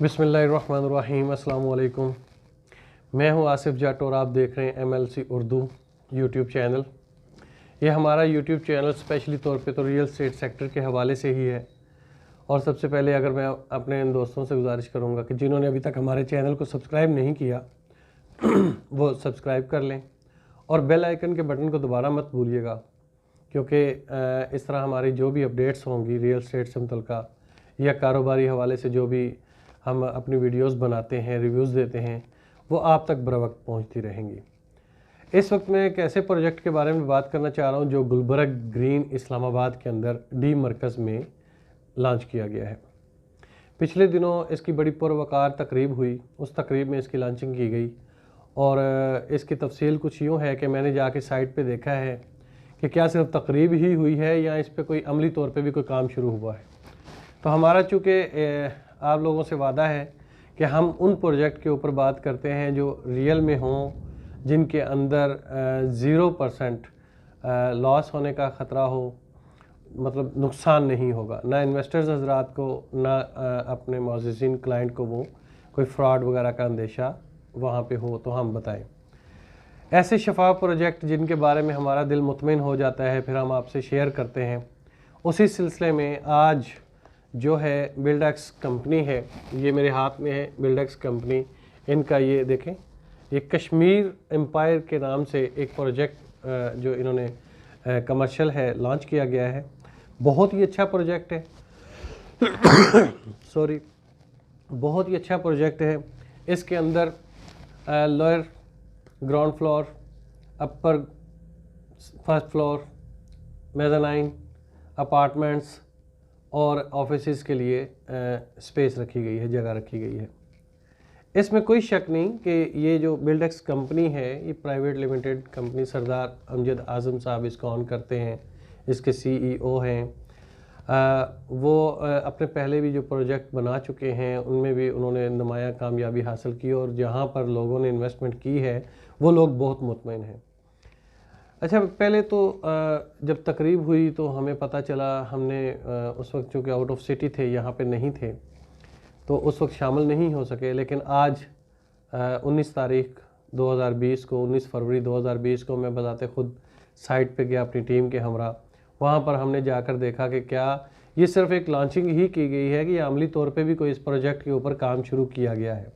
बिस्मिल्लाहिर्रहमानिर्रहीम, अस्सलाम वालेकुम। मैं हूं आसिफ जट और आप देख रहे हैं MLC उर्दू यूट्यूब चैनल। ये हमारा यूट्यूब चैनल स्पेशली तौर पे तो रियल एस्टेट सेक्टर के हवाले से ही है। और सबसे पहले अगर मैं अपने इन दोस्तों से गुजारिश करूंगा कि जिन्होंने अभी तक हमारे चैनल को सब्सक्राइब नहीं किया वो सब्सक्राइब कर लें और बेल आइकन के बटन को दोबारा मत भूलिएगा, क्योंकि इस तरह हमारी जो भी अपडेट्स होंगी रियल एस्टेट से मुतल्लिका या कारोबारी हवाले से जो भी हम अपनी वीडियोस बनाते हैं, रिव्यूज़ देते हैं, वो आप तक बर वक्त पहुँचती रहेंगी। इस वक्त मैं एक ऐसे प्रोजेक्ट के बारे में बात करना चाह रहा हूँ जो गुलबर्ग ग्रीन इस्लामाबाद के अंदर डी मरकज़ में लॉन्च किया गया है। पिछले दिनों इसकी बड़ी पुरवकार तकरीब हुई, उस तकरीब में इसकी लॉन्चिंग की गई और इसकी तफसील कुछ यूँ है कि मैंने जाके साइट पे देखा है कि क्या सिर्फ तकरीब ही हुई है या इस पर कोई अमली तौर पे भी कोई काम शुरू हुआ है। तो हमारा चूँकि आप लोगों से वादा है कि हम उन प्रोजेक्ट के ऊपर बात करते हैं जो रियल में हों, जिनके अंदर 0% लॉस होने का ख़तरा हो, मतलब नुकसान नहीं होगा, ना इन्वेस्टर्स हजरात को, ना अपने मौज़िज़ीन क्लाइंट को वो कोई फ्रॉड वगैरह का अंदेशा वहाँ पे हो, तो हम बताएं। ऐसे शफाफ प्रोजेक्ट जिनके बारे में हमारा दिल मुतमिन हो जाता है, फिर हम आपसे शेयर करते हैं। उसी सिलसिले में आज जो है बिल्डेक्स कंपनी है, ये मेरे हाथ में है बिल्डेक्स कंपनी। इनका ये देखें, ये कश्मीर एम्पायर के नाम से एक प्रोजेक्ट जो इन्होंने कमर्शियल है लॉन्च किया गया है। बहुत ही अच्छा प्रोजेक्ट है सॉरी, बहुत ही अच्छा प्रोजेक्ट है। इसके अंदर लोअर ग्राउंड फ्लोर, अपर फर्स्ट फ्लोर, मेज़ानाइन, अपार्टमेंट्स और ऑफिसेज़ के लिए स्पेस रखी गई है, जगह रखी गई है। इसमें कोई शक नहीं कि ये जो बिल्डेक्स कंपनी है, ये प्राइवेट लिमिटेड कंपनी, सरदार अमजद आज़म साहब इसको ऑन करते हैं, इसके CEO हैं। वो अपने पहले भी जो प्रोजेक्ट बना चुके हैं उनमें भी उन्होंने नुमायाँ कामयाबी हासिल की और जहाँ पर लोगों ने इन्वेस्टमेंट की है वो लोग बहुत मुतमईन हैं। अच्छा, पहले तो जब तकरीब हुई तो हमें पता चला, हमने उस वक्त चूँकि आउट ऑफ सिटी थे, यहाँ पे नहीं थे, तो उस वक्त शामिल नहीं हो सके। लेकिन आज 19 तारीख 2020 को, 19 फरवरी 2020 को मैं बज़ाते ख़ुद साइट पे गया अपनी टीम के हमरा। वहाँ पर हमने जाकर देखा कि क्या ये सिर्फ एक लॉन्चिंग ही की गई है कि अमली तौर पे भी कोई इस प्रोजेक्ट के ऊपर काम शुरू किया गया है।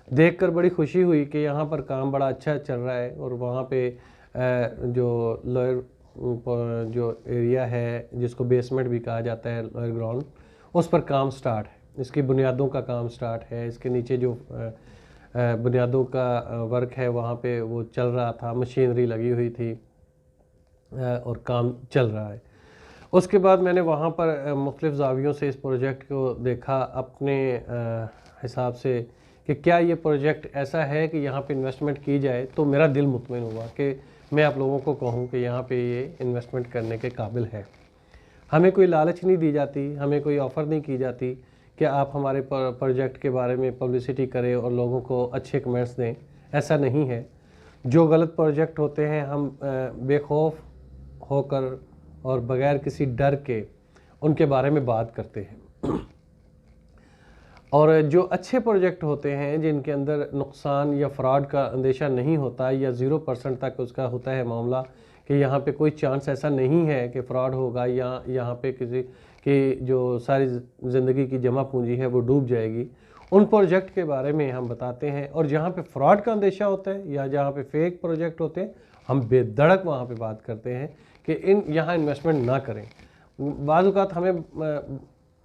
देखकर बड़ी खुशी हुई कि यहाँ पर काम बड़ा अच्छा चल रहा है और वहाँ पे जो लोअर जो एरिया है, जिसको बेसमेंट भी कहा जाता है, लोअर ग्राउंड, उस पर काम स्टार्ट है। इसकी बुनियादों का काम स्टार्ट है। इसके नीचे जो बुनियादों का वर्क है वहाँ पे वो चल रहा था, मशीनरी लगी हुई थी और काम चल रहा है। उसके बाद मैंने वहाँ पर मुख्तलिफ़ ज़ावियों से इस प्रोजेक्ट को देखा अपने हिसाब से कि क्या ये प्रोजेक्ट ऐसा है कि यहाँ पे इन्वेस्टमेंट की जाए, तो मेरा दिल मुतमिन हुआ कि मैं आप लोगों को कहूँ कि यहाँ पे ये इन्वेस्टमेंट करने के काबिल है। हमें कोई लालच नहीं दी जाती, हमें कोई ऑफ़र नहीं की जाती कि आप हमारे प्रोजेक्ट के बारे में पब्लिसिटी करें और लोगों को अच्छे कमेंट्स दें। ऐसा नहीं है। जो गलत प्रोजेक्ट होते हैं हम बेखौफ होकर और बग़ैर किसी डर के उनके बारे में बात करते हैं और जो अच्छे प्रोजेक्ट होते हैं जिनके अंदर नुकसान या फ्रॉड का अंदेशा नहीं होता या 0% तक उसका होता है मामला कि यहाँ पे कोई चांस ऐसा नहीं है कि फ़्रॉड होगा या यहाँ पे किसी की जो सारी ज़िंदगी की जमा पूंजी है वो डूब जाएगी, उन प्रोजेक्ट के बारे में हम बताते हैं। और जहाँ पे फ्रॉड का अंदेशा होता है या जहाँ पे फेक प्रोजेक्ट होते हैं, हम बेधड़क वहाँ पे बात करते हैं कि यहाँ इन्वेस्टमेंट ना करें। बाज़ औक़ात हमें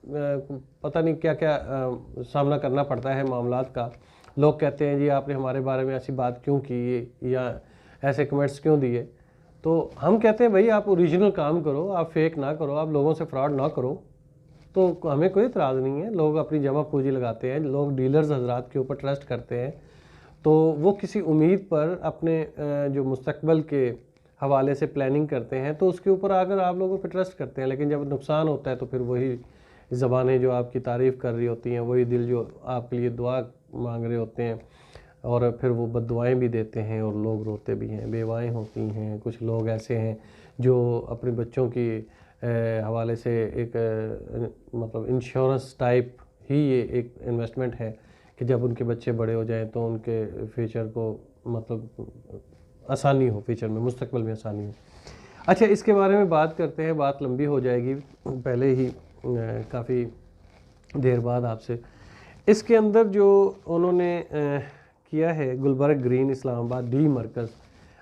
पता नहीं क्या क्या सामना करना पड़ता है मामलात का। लोग कहते हैं जी आपने हमारे बारे में ऐसी बात क्यों की या ऐसे कमेंट्स क्यों दिए। तो हम कहते हैं भाई आप ओरिजिनल काम करो, आप फेक ना करो, आप लोगों से फ्रॉड ना करो, तो हमें कोई इतराज़ नहीं है। लोग अपनी जमा पूंजी लगाते हैं, लोग डीलर्स हजरात के ऊपर ट्रस्ट करते हैं, तो वो किसी उम्मीद पर अपने जो मुस्तकबिल के हवाले से प्लानिंग करते हैं, तो उसके ऊपर आकर आप लोगों पर ट्रस्ट करते हैं। लेकिन जब नुकसान होता है तो फिर वही ज़बानें जो आपकी तारीफ़ कर रही होती हैं, वही दिल जो आपके लिए दुआ मांग रहे होते हैं और फिर वो बद्दुआएँ भी देते हैं और लोग रोते भी हैं, बेवाएँ होती हैं। कुछ लोग ऐसे हैं जो अपने बच्चों की हवाले से एक मतलब इंश्योरेंस टाइप ही ये एक इन्वेस्टमेंट है कि जब उनके बच्चे बड़े हो जाएं तो उनके फ्यूचर को मतलब आसानी हो, फ्यूचर में मुस्तकबिल में आसानी हो। अच्छा, इसके बारे में बात करते हैं, बात लंबी हो जाएगी पहले ही काफ़ी देर बाद आपसे। इसके अंदर जो उन्होंने किया है गुलबर्ग ग्रीन इस्लामाबाद डी मरकज़।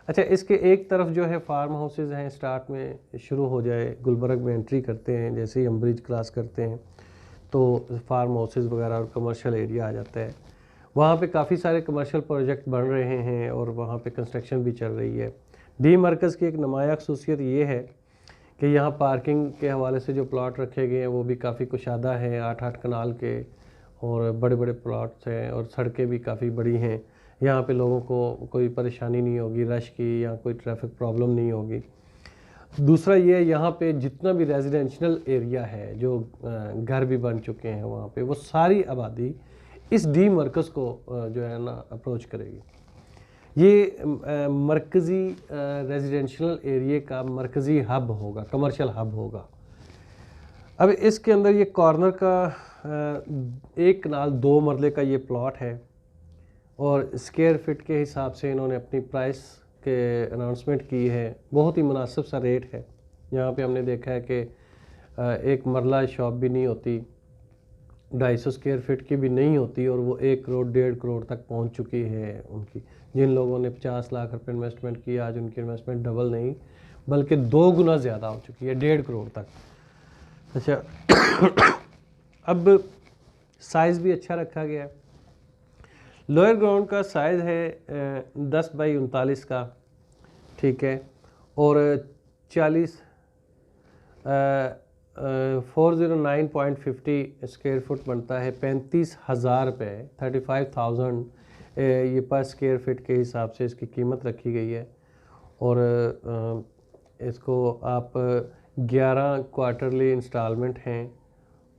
अच्छा, इसके एक तरफ जो है फार्म हाउसेज़ हैं, स्टार्ट में शुरू हो जाए, गुलबर्ग में एंट्री करते हैं, जैसे ही हम ब्रिज क्रॉस करते हैं तो फार्म हाउसेज़ वगैरह और कमर्शियल एरिया आ जाता है। वहाँ पे काफ़ी सारे कमर्शियल प्रोजेक्ट बन रहे हैं और वहाँ पे कंस्ट्रक्शन भी चल रही है। डी मरकज़ की एक नुमाया ख़ुसूसियत ये है कि यहाँ पार्किंग के हवाले से जो प्लॉट रखे गए हैं वो भी काफ़ी कुशादा हैं, 8-8 कनाल के, और बड़े बड़े प्लॉट्स हैं और सड़कें भी काफ़ी बड़ी हैं। यहाँ पे लोगों को कोई परेशानी नहीं होगी रश की, या कोई ट्रैफिक प्रॉब्लम नहीं होगी। दूसरा ये, यहाँ पे जितना भी रेजिडेंशियल एरिया है, जो घर भी बन चुके हैं वहाँ पे, वो सारी आबादी इस डी मरकज़ को जो है ना अप्रोच करेगी। ये मरकज़ी रेजिडेंशियल एरिया का मरकज़ी हब होगा, कमर्शियल हब होगा। अब इसके अंदर ये कॉर्नर का 1 कनाल 2 मरले का ये प्लॉट है और स्क्वायर फिट के हिसाब से इन्होंने अपनी प्राइस के अनाउंसमेंट की है। बहुत ही मुनासिब सा रेट है। यहाँ पे हमने देखा है कि 1 मरला शॉप भी नहीं होती, 250 स्क्वायर फिट की भी नहीं होती, और वो 1 करोड़ 1.5 करोड़ तक पहुँच चुकी है उनकी। जिन लोगों ने 50 लाख रुपए इन्वेस्टमेंट किया, आज उनकी इन्वेस्टमेंट डबल नहीं बल्कि 2 गुना ज़्यादा हो चुकी है, 1.5 करोड़ तक। अच्छा अब साइज़ भी अच्छा रखा गया है। लोअर ग्राउंड का साइज़ है 10 बाई 39 का, ठीक है, और 409.50 स्क्वायर फुट बनता है। 35,000 रुपये 35,000 ये पर स्क्वायर फिट के हिसाब से इसकी कीमत रखी गई है। और इसको आप 11 क्वार्टरली इंस्टॉलमेंट हैं,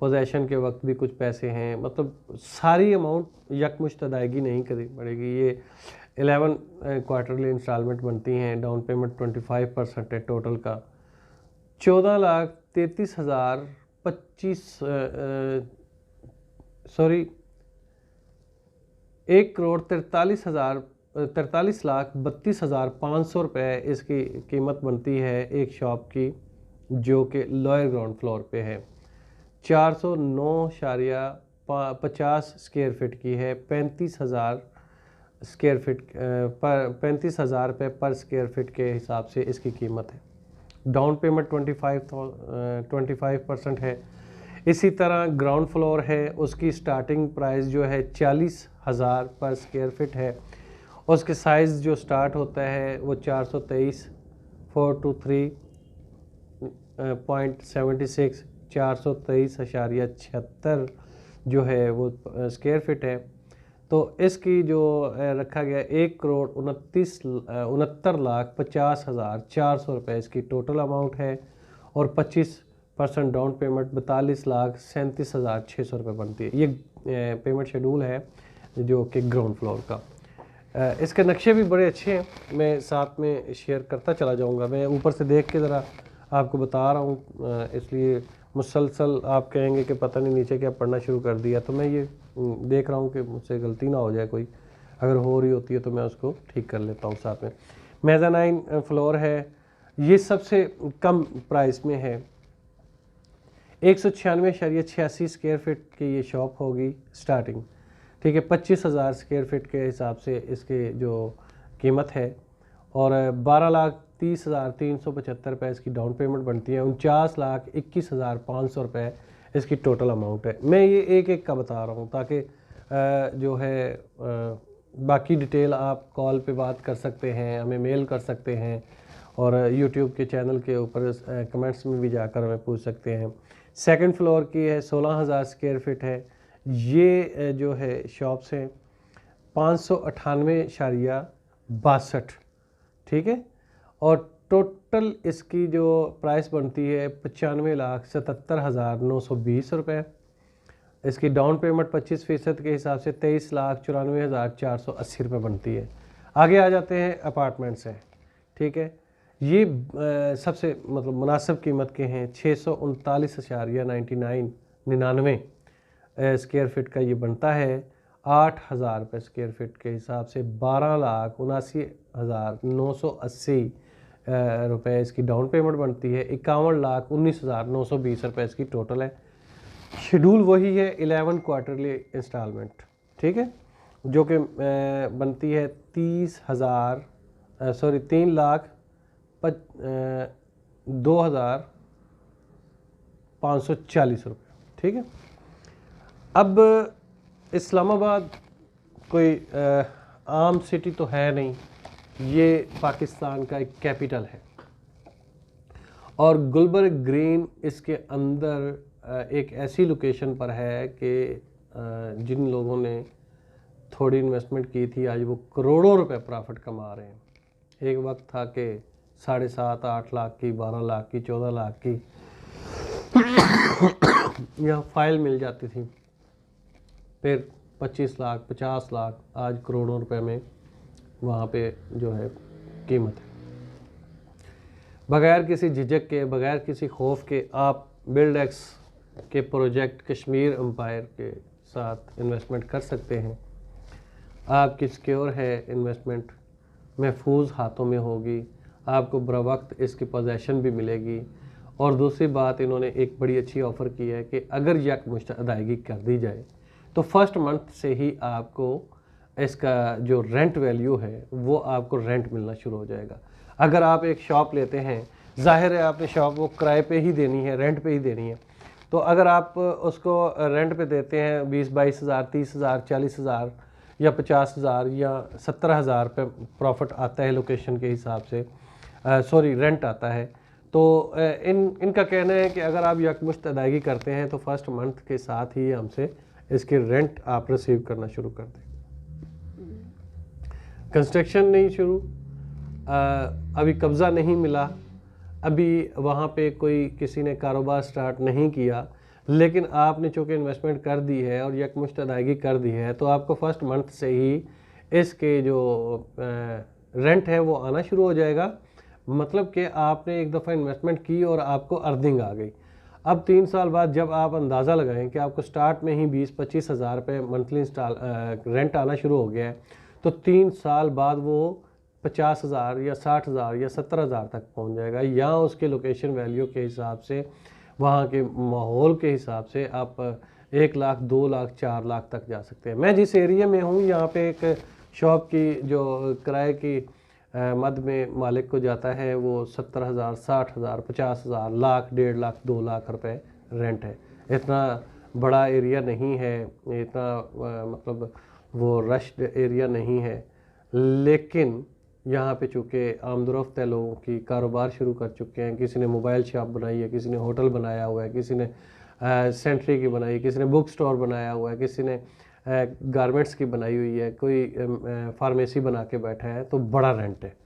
पोजेशन के वक्त भी कुछ पैसे हैं, मतलब सारी अमाउंट यकमुश्त अदायगी नहीं करनी पड़ेगी। ये 11 क्वार्टरली इंस्टॉलमेंट बनती हैं। डाउन पेमेंट 25% है टोटल का। 1,43,500 रुपये इसकी कीमत बनती है एक शॉप की, जो कि लोअर ग्राउंड फ्लोर पे है। 409.50 स्क्वायर फिट की है। 35,000 स्क्वायर फिट पर 35,000 रुपये पर स्क्वायर फिट के हिसाब से इसकी कीमत है। डाउन पेमेंट 25% है। इसी तरह ग्राउंड फ्लोर है, उसकी स्टार्टिंग प्राइस जो है 40,000 पर स्क्वायर फिट है। उसके साइज़ जो स्टार्ट होता है वो 423.76 423.76 जो है वो स्क्वायर फिट है। तो इसकी जो रखा गया 1,69,50,400 रुपये इसकी टोटल अमाउंट है, और 25% डाउन पेमेंट 42,37,600 रुपये बनती है। ये पेमेंट शेड्यूल है जो कि ग्राउंड फ्लोर का। इसके नक्शे भी बड़े अच्छे हैं, मैं साथ में शेयर करता चला जाऊंगा। मैं ऊपर से देख के ज़रा आपको बता रहा हूँ, इसलिए मुसलसल आप कहेंगे कि पता नहीं नीचे क्या पढ़ना शुरू कर दिया, तो मैं ये देख रहा हूँ कि मुझसे गलती ना हो जाए कोई, अगर हो रही होती है तो मैं उसको ठीक कर लेता हूँ साथ में। मेज़ानाइन फ्लोर है, ये सबसे कम प्राइस में है। 196.86 स्क्वायर फिट की ये शॉप होगी स्टार्टिंग, ठीक है। 25,000 स्क्वायर फिट के हिसाब से इसकी जो कीमत है, और 12,30,375 रुपये इसकी डाउन पेमेंट बनती है। 49,21,500 रुपये इसकी टोटल अमाउंट है। मैं ये एक एक का बता रहा हूँ ताकि जो है बाकी डिटेल आप कॉल पे बात कर सकते हैं, हमें मेल कर सकते हैं, और यूट्यूब के चैनल के ऊपर कमेंट्स में भी जाकर हमें पूछ सकते हैं। सेकंड फ्लोर की है, 16,000 स्क्वायर फिट है। ये जो है शॉप्स हैं 598.62, ठीक है, और टोटल इसकी जो प्राइस बनती है 95,77,920 रुपये। इसकी डाउन पेमेंट 25% के हिसाब से 23,94,480 रुपये बनती है। आगे आ जाते हैं अपार्टमेंट से, ठीक है। ये सबसे मतलब मुनासिब कीमत के हैं, 639.99 स्क्वायर फीट का ये बनता है 8,000 रुपये स्क्वायर फीट के हिसाब से 12,79,980 रुपये इसकी डाउन पेमेंट बनती है। 51,19,920 रुपये इसकी टोटल है। शेड्यूल वही है 11 क्वार्टरली इंस्टॉलमेंट, ठीक है, जो कि बनती है 3,02,540 रुपये, ठीक है। अब इस्लामाबाद कोई आम सिटी तो है नहीं, ये पाकिस्तान का एक कैपिटल है और गुलबर्ग ग्रीन इसके अंदर एक ऐसी लोकेशन पर है कि जिन लोगों ने थोड़ी इन्वेस्टमेंट की थी आज वो करोड़ों रुपए प्रॉफिट कमा रहे हैं। एक वक्त था कि 7.5-8 लाख की, 12 लाख की, 14 लाख की यहाँ फाइल मिल जाती थी, फिर 25 लाख, 50 लाख, आज करोड़ों रुपए में वहाँ पे जो है कीमत है। बगैर किसी झिझक के, बगैर किसी खौफ के आप बिल्डेक्स के प्रोजेक्ट कश्मीर एम्पायर के साथ इन्वेस्टमेंट कर सकते हैं। आपकी सिक्योर है इन्वेस्टमेंट, महफूज हाथों में होगी, आपको बर वक्त इसकी पोजेसन भी मिलेगी। और दूसरी बात, इन्होंने एक बड़ी अच्छी ऑफ़र की है कि अगर यकमुश्त अदायगी कर दी जाए तो फर्स्ट मंथ से ही आपको इसका जो रेंट वैल्यू है वो आपको रेंट मिलना शुरू हो जाएगा। अगर आप एक शॉप लेते हैं, जाहिर है आपने शॉप वो किराए पे ही देनी है, रेंट पे ही देनी है, तो अगर आप उसको रेंट पे देते हैं 20-22 हज़ार, 30 हज़ार, 40 हज़ार या 50 हज़ार या 70,000 पे प्रॉफिट आता है लोकेशन के हिसाब से, रेंट आता है, तो इनका कहना है कि अगर आप यकमुश्त अदायगी करते हैं तो फर्स्ट मंथ के साथ ही हमसे इसके रेंट आप रिसीव करना शुरू कर दें। कंस्ट्रक्शन नहीं शुरू, अभी कब्ज़ा नहीं मिला, अभी वहाँ पे कोई किसी ने कारोबार स्टार्ट नहीं किया, लेकिन आपने चूँकि इन्वेस्टमेंट कर दी है और यकमुश्त अदायगी कर दी है तो आपको फर्स्ट मंथ से ही इसके जो रेंट है वो आना शुरू हो जाएगा। मतलब कि आपने एक दफ़ा इन्वेस्टमेंट की और आपको अर्निंग आ गई। अब 3 साल बाद जब आप अंदाज़ा लगाएं कि आपको स्टार्ट में ही 20-25 हज़ार रुपये मंथली रेंट आना शुरू हो गया है, तो 3 साल बाद वो 50 हज़ार या 60 हज़ार या 70 हज़ार तक पहुंच जाएगा, या उसके लोकेशन वैल्यू के हिसाब से, वहाँ के माहौल के हिसाब से आप 1 लाख, 2 लाख, 4 लाख तक जा सकते हैं। मैं जिस एरिया में हूँ यहाँ पे एक शॉप की जो किराए की मद में मालिक को जाता है वो 70 हज़ार, 60 हज़ार, 50 हज़ार, लाख, 1.5 लाख, 2 लाख रुपए रेंट है। इतना बड़ा एरिया नहीं है, इतना मतलब वो रश्ड एरिया नहीं है, लेकिन यहाँ पे चूँकि आमदोरफ्त है, लोगों की कारोबार शुरू कर चुके हैं, किसी ने मोबाइल शॉप बनाई है, किसी ने होटल बनाया हुआ है, किसी ने सेंट्री की बनाई है, किसी ने बुक स्टोर बनाया हुआ है, किसी ने गारमेंट्स की बनाई हुई है, कोई फार्मेसी बना के बैठा है, तो बड़ा रेंट है।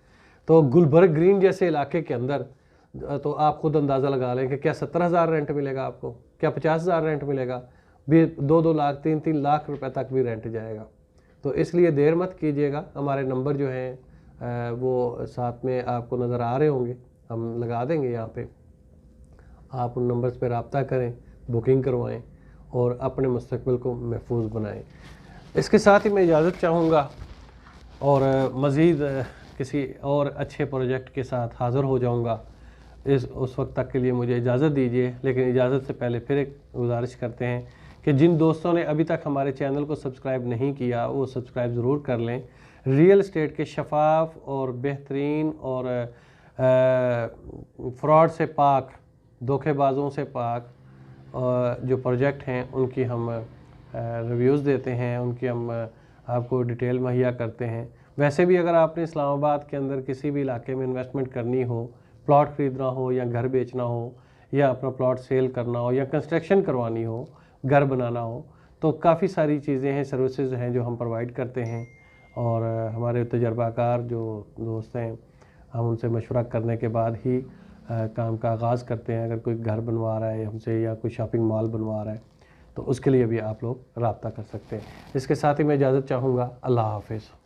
तो गुलबर्ग ग्रीन जैसे इलाके के अंदर तो आप खुद अंदाज़ा लगा लें कि क्या 70 हज़ार रेंट मिलेगा आपको, क्या 50 हज़ार रेंट मिलेगा, भी 2-2 लाख, 3-3 लाख रुपए तक भी रेंट जाएगा। तो इसलिए देर मत कीजिएगा। हमारे नंबर जो हैं वो साथ में आपको नज़र आ रहे होंगे, हम लगा देंगे यहाँ पे, आप उन नंबर्स पर रब्ता करें, बुकिंग करवाएं और अपने मुस्तकबिल को महफूज बनाएं। इसके साथ ही मैं इजाज़त चाहूँगा और मज़ीद किसी और अच्छे प्रोजेक्ट के साथ हाज़िर हो जाऊँगा। उस वक्त तक के लिए मुझे इजाज़त दीजिए, लेकिन इजाज़त से पहले फिर एक गुजारिश करते हैं कि जिन दोस्तों ने अभी तक हमारे चैनल को सब्सक्राइब नहीं किया वो सब्सक्राइब ज़रूर कर लें। रियल एस्टेट के शफाफ और बेहतरीन और फ्रॉड से पाक, धोखेबाजों से पाक जो प्रोजेक्ट हैं उनकी हम रिव्यूज़ देते हैं, उनकी हम आपको डिटेल मुहैया करते हैं। वैसे भी अगर आपने इस्लामाबाद के अंदर किसी भी इलाके में इन्वेस्टमेंट करनी हो, प्लॉट ख़रीदना हो या घर बेचना हो या अपना प्लॉट सेल करना हो या कंस्ट्रक्शन करवानी हो, घर बनाना हो, तो काफ़ी सारी चीज़ें हैं, सर्विसेज हैं जो हम प्रोवाइड करते हैं। और हमारे तजर्बाकार जो दोस्त हैं, हम उनसे मशवरा करने के बाद ही काम का आगाज़ करते हैं। अगर कोई घर बनवा रहा है हमसे या कोई शॉपिंग मॉल बनवा रहा है तो उसके लिए भी आप लोग रब्ता कर सकते हैं। इसके साथ ही मैं इजाज़त चाहूँगा। अल्लाह हाफ़िज़।